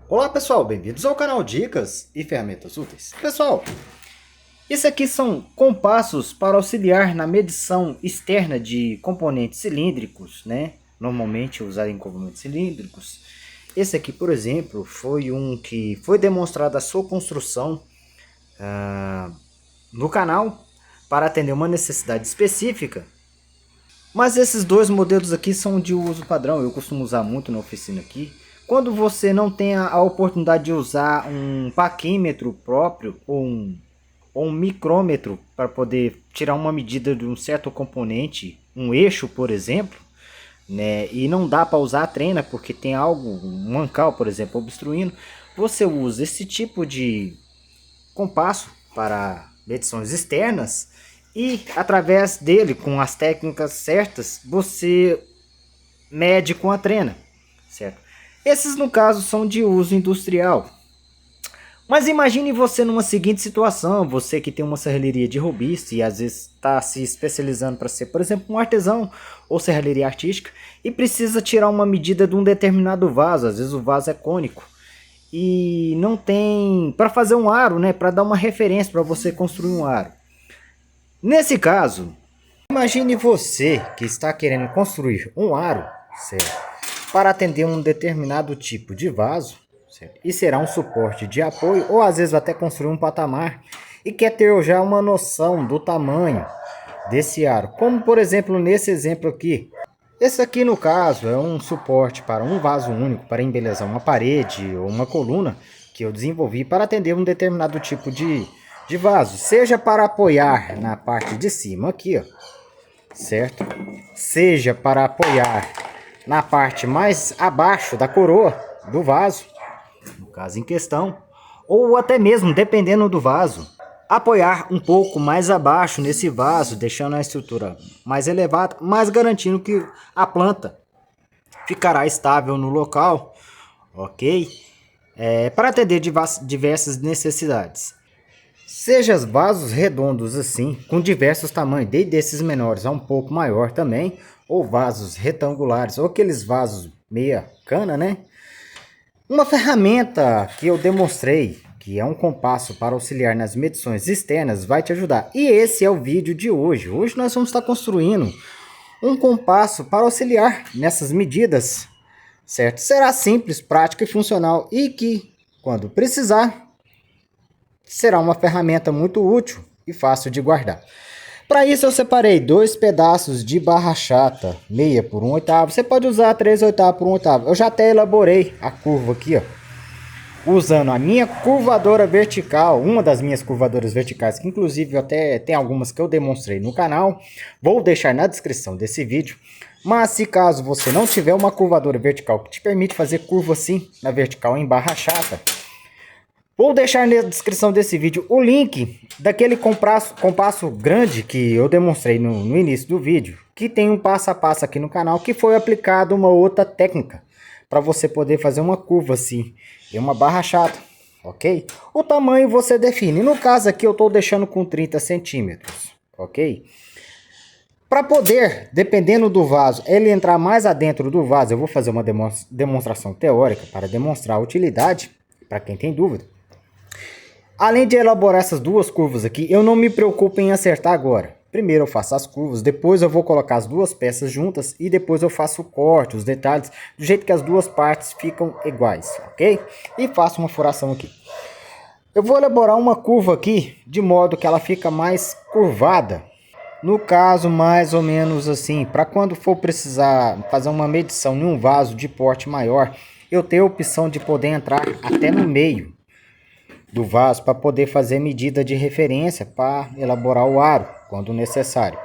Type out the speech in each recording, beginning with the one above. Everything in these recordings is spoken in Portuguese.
Olá pessoal, bem-vindos ao canal Dicas e Ferramentas Úteis. Pessoal, esse aqui são compassos para auxiliar na medição externa de componentes cilíndricos, né? Normalmente usado em componentes cilíndricos. Esse aqui, por exemplo, foi um que foi demonstrada a sua construção no canal para atender uma necessidade específica. Mas esses dois modelos aqui são de uso padrão, eu costumo usar muito na oficina aqui. Quando você não tem a oportunidade de usar um paquímetro próprio ou um micrômetro para poder tirar uma medida de um certo componente, um eixo, por exemplo, né, e não dá para usar a trena porque tem algo, um mancal, por exemplo, obstruindo, você usa esse tipo de compasso para medições externas e através dele, com as técnicas certas, você mede com a trena, certo? Esses, no caso, são de uso industrial. Mas imagine você numa seguinte situação, você que tem uma serralheria de robista e às vezes está se especializando para ser, por exemplo, um artesão ou serralheria artística e precisa tirar uma medida de um determinado vaso, às vezes o vaso é cônico e não tem para fazer um aro, né, para dar uma referência para você construir um aro. Nesse caso, imagine você que está querendo construir um aro, certo, para atender um determinado tipo de vaso, certo, e será um suporte de apoio, ou às vezes até construir um patamar, e quer ter já uma noção do tamanho desse aro. Como por exemplo nesse exemplo aqui. Esse aqui no caso é um suporte para um vaso único, para embelezar uma parede ou uma coluna, que eu desenvolvi para atender um determinado tipo de vaso. Seja para apoiar na parte de cima aqui, ó, certo? Seja para apoiar na parte mais abaixo da coroa do vaso, no caso em questão, ou até mesmo, dependendo do vaso, apoiar um pouco mais abaixo nesse vaso, deixando a estrutura mais elevada, mas garantindo que a planta ficará estável no local, ok? Para atender diversas necessidades. Seja vasos redondos assim, com diversos tamanhos, desde esses menores a um pouco maior também, ou vasos retangulares, ou aqueles vasos meia cana, né? Uma ferramenta que eu demonstrei, que é um compasso para auxiliar nas medições externas, vai te ajudar. E esse é o vídeo de hoje. Hoje nós vamos estar construindo um compasso para auxiliar nessas medidas, certo? Será simples, prático e funcional e que, quando precisar, será uma ferramenta muito útil e fácil de guardar. Para isso eu separei dois pedaços de barra chata, meia por 1/8. Você pode usar 3/8 por 1/8. Eu já até elaborei a curva aqui, ó, usando a minha curvadora vertical, uma das minhas curvadoras verticais, que inclusive até tem algumas que eu demonstrei no canal. Vou deixar na descrição desse vídeo. Mas se caso você não tiver uma curvadora vertical que te permite fazer curva assim na vertical em barra chata, vou deixar na descrição desse vídeo o link daquele compasso grande que eu demonstrei no início do vídeo, que tem um passo a passo aqui no canal, que foi aplicado uma outra técnica para você poder fazer uma curva assim em uma barra chata, ok? O tamanho você define, no caso aqui eu estou deixando com 30 centímetros, ok? Para poder, dependendo do vaso, ele entrar mais adentro do vaso, eu vou fazer uma demonstração teórica para demonstrar a utilidade, para quem tem dúvida. Além de elaborar essas duas curvas aqui, eu não me preocupo em acertar agora. Primeiro eu faço as curvas, depois eu vou colocar as duas peças juntas e depois eu faço o corte, os detalhes, do jeito que as duas partes ficam iguais, ok? E faço uma furação aqui. Eu vou elaborar uma curva aqui, de modo que ela fica mais curvada. No caso, mais ou menos assim, para quando for precisar fazer uma medição em um vaso de porte maior, eu tenho a opção de poder entrar até no meio do vaso para poder fazer medida de referência para elaborar o aro quando necessário.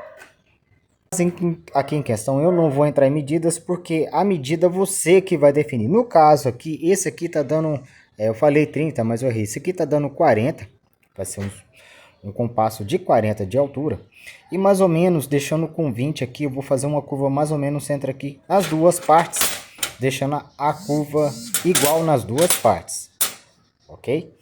Aqui em questão eu não vou entrar em medidas porque a medida você que vai definir. No caso aqui, esse aqui está dando, eu falei 30, mas eu errei. Esse aqui está dando 40, vai ser um compasso de 40 de altura. E mais ou menos, deixando com 20 aqui, eu vou fazer uma curva mais ou menos entre aqui as duas partes, deixando a curva igual nas duas partes, ok?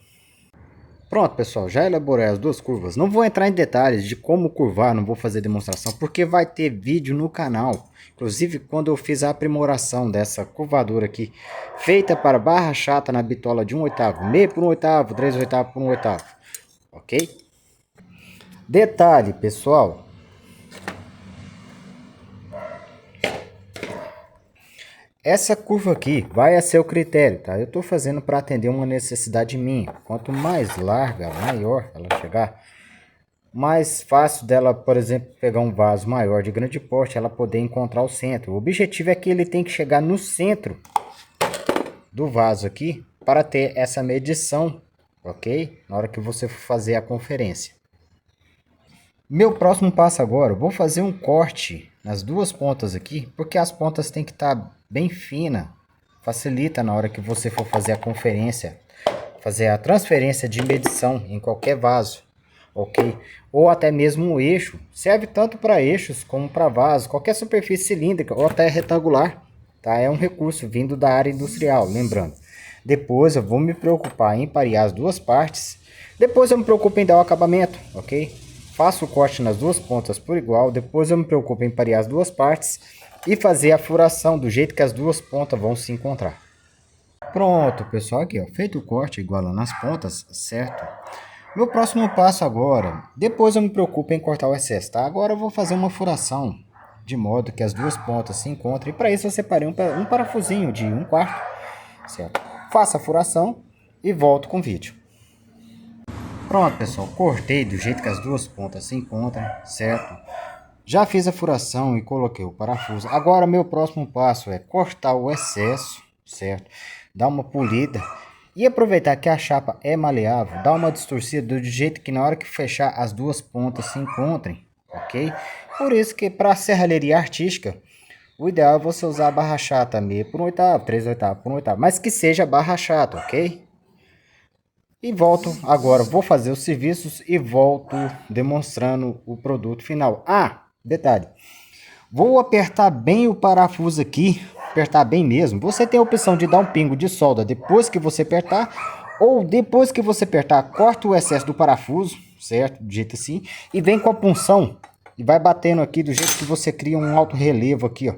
Pronto, pessoal, já elaborei as duas curvas. Não vou entrar em detalhes de como curvar, não vou fazer demonstração, porque vai ter vídeo no canal. Inclusive, quando eu fiz a aprimoração dessa curvadura aqui, feita para barra chata na bitola de 1/8, meio por 1/8, 3/8 por 1/8, ok? Detalhe, pessoal. Essa curva aqui vai a seu critério, tá? Eu estou fazendo para atender uma necessidade minha. Quanto mais larga, maior ela chegar, mais fácil dela, por exemplo, pegar um vaso maior de grande porte, ela poder encontrar o centro. O objetivo é que ele tem que chegar no centro do vaso aqui para ter essa medição, ok? Na hora que você for fazer a conferência. Meu próximo passo agora, eu vou fazer um corte nas duas pontas aqui, porque as pontas tem que estar bem fina. Facilita na hora que você for fazer a conferência, fazer a transferência de medição em qualquer vaso, ok? Ou até mesmo um eixo, serve tanto para eixos como para vasos, qualquer superfície cilíndrica ou até retangular, tá? É um recurso vindo da área industrial, lembrando. Depois eu vou me preocupar em parear as duas partes, depois eu me preocupo em dar o acabamento, ok? Faço o corte nas duas pontas por igual, depois eu me preocupo em parear as duas partes e fazer a furação do jeito que as duas pontas vão se encontrar. Pronto, pessoal, aqui ó, feito o corte igualando as pontas, certo? Meu próximo passo agora, depois eu me preocupo em cortar o excesso, tá? Agora eu vou fazer uma furação, de modo que as duas pontas se encontrem, e para isso eu separei um parafusinho de 1/4, certo? Faço a furação e volto com o vídeo. Pronto, pessoal, cortei do jeito que as duas pontas se encontram, certo? Já fiz a furação e coloquei o parafuso. Agora, meu próximo passo é cortar o excesso, certo? Dar uma polida e aproveitar que a chapa é maleável, dar uma distorcida do jeito que na hora que fechar as duas pontas se encontrem, ok? Por isso que para serralheria artística, o ideal é você usar a barra chata meio por 1/8, 3/8 por 1/8, mas que seja barra chata, ok? E volto agora, vou fazer os serviços e volto demonstrando o produto final. Ah, detalhe, vou apertar bem o parafuso aqui, apertar bem mesmo. Você tem a opção de dar um pingo de solda depois que você apertar, ou depois que você apertar, corta o excesso do parafuso, certo? Do jeito assim, e vem com a punção e vai batendo aqui do jeito que você cria um alto relevo aqui, ó,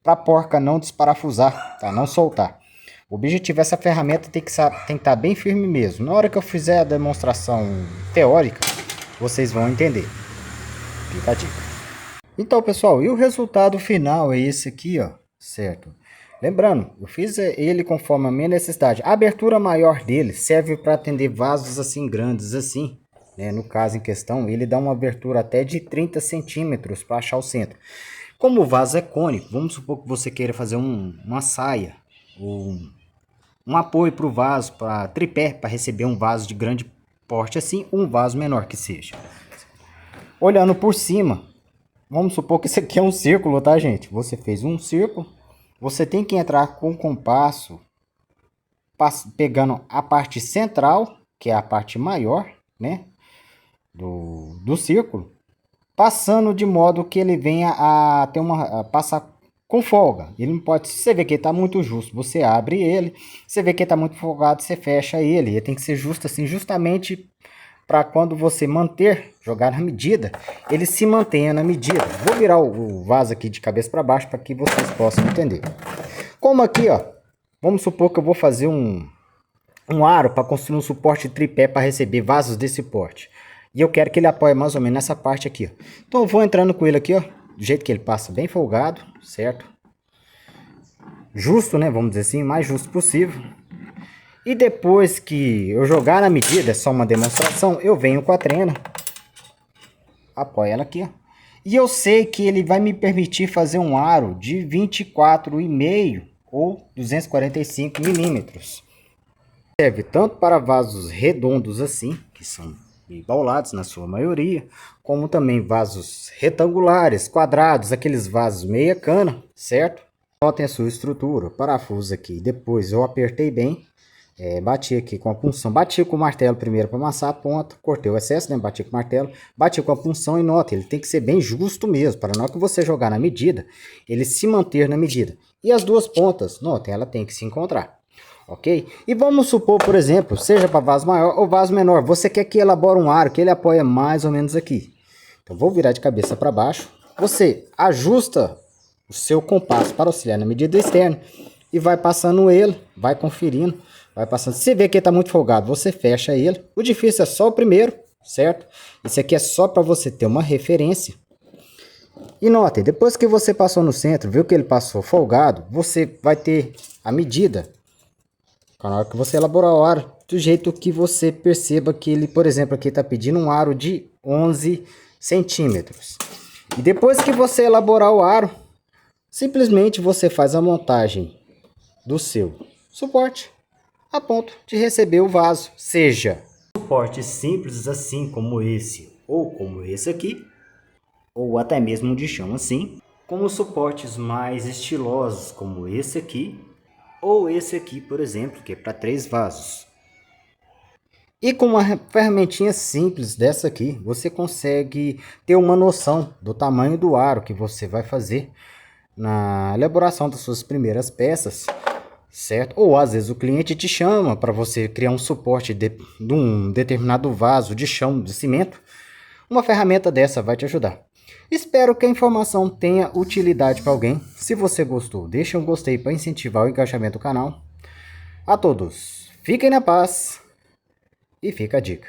para a porca não desparafusar, tá? Não soltar. O objetivo dessa ferramenta tem que estar bem firme mesmo. Na hora que eu fizer a demonstração teórica, vocês vão entender. Fica a dica. Então, pessoal, e o resultado final é esse aqui, ó, certo? Lembrando, eu fiz ele conforme a minha necessidade. A abertura maior dele serve para atender vasos assim grandes assim, né? No caso em questão, ele dá uma abertura até de 30 centímetros para achar o centro. Como o vaso é cônico, vamos supor que você queira fazer uma saia ou um apoio para o vaso, para tripé, para receber um vaso de grande porte assim, um vaso menor que seja. Olhando por cima, vamos supor que isso aqui é um círculo, tá, gente? Você fez um círculo, você tem que entrar com o compasso, pegando a parte central, que é a parte maior, né, do círculo, passando de modo que ele venha a ter passar com folga. Ele não pode, se você vê que ele está muito justo, você abre ele. Se você vê que ele está muito folgado, você fecha ele. Ele tem que ser justo assim, justamente para quando você jogar na medida, ele se mantenha na medida. Vou virar o vaso aqui de cabeça para baixo para que vocês possam entender. Como aqui, ó, vamos supor que eu vou fazer um aro para construir um suporte tripé para receber vasos desse porte. E eu quero que ele apoie mais ou menos nessa parte aqui, ó. Então eu vou entrando com ele aqui, ó, do jeito que ele passa, bem folgado, certo? Justo, né? Vamos dizer assim, mais justo possível. E depois que eu jogar na medida, é só uma demonstração, eu venho com a trena, apoio ela aqui, ó. E eu sei que ele vai me permitir fazer um aro de 24,5 ou 245 milímetros. Serve tanto para vasos redondos assim, que são embaulados na sua maioria, como também vasos retangulares, quadrados, aqueles vasos meia cana, certo? Notem a sua estrutura, parafuso aqui, depois eu apertei bem, bati aqui com a punção, bati com o martelo primeiro para amassar a ponta, cortei o excesso, né? Bati com o martelo, bati com a punção e nota, ele tem que ser bem justo mesmo, para na hora que você jogar na medida, ele se manter na medida. E as duas pontas, notem, ela tem que se encontrar. ok? E vamos supor, por exemplo, seja para vaso maior ou vaso menor, você quer que elabore um aro que ele apoia mais ou menos aqui. Então vou virar de cabeça para baixo, você ajusta o seu compasso para auxiliar na medida externa e vai passando ele, vai conferindo, vai passando. Se você vê que está muito folgado, você fecha ele. O difícil é só o primeiro, certo? Isso aqui é só para você ter uma referência. E notem, depois que você passou no centro, viu que ele passou folgado, você vai ter a medida na hora que você elaborar o aro, do jeito que você perceba que ele, por exemplo, aqui está pedindo um aro de 11 centímetros. E depois que você elaborar o aro, simplesmente você faz a montagem do seu suporte a ponto de receber o vaso. Seja suporte simples assim como esse ou como esse aqui, ou até mesmo de chão assim, como suportes mais estilosos como esse aqui, ou esse aqui, por exemplo, que é para 3 vasos. E com uma ferramentinha simples dessa aqui, você consegue ter uma noção do tamanho do aro que você vai fazer na elaboração das suas primeiras peças, certo? Ou às vezes o cliente te chama para você criar um suporte de um determinado vaso de chão de cimento. Uma ferramenta dessa vai te ajudar. Espero que a informação tenha utilidade para alguém. Se você gostou, deixe um gostei para incentivar o engajamento do canal. A todos, fiquem na paz e fica a dica.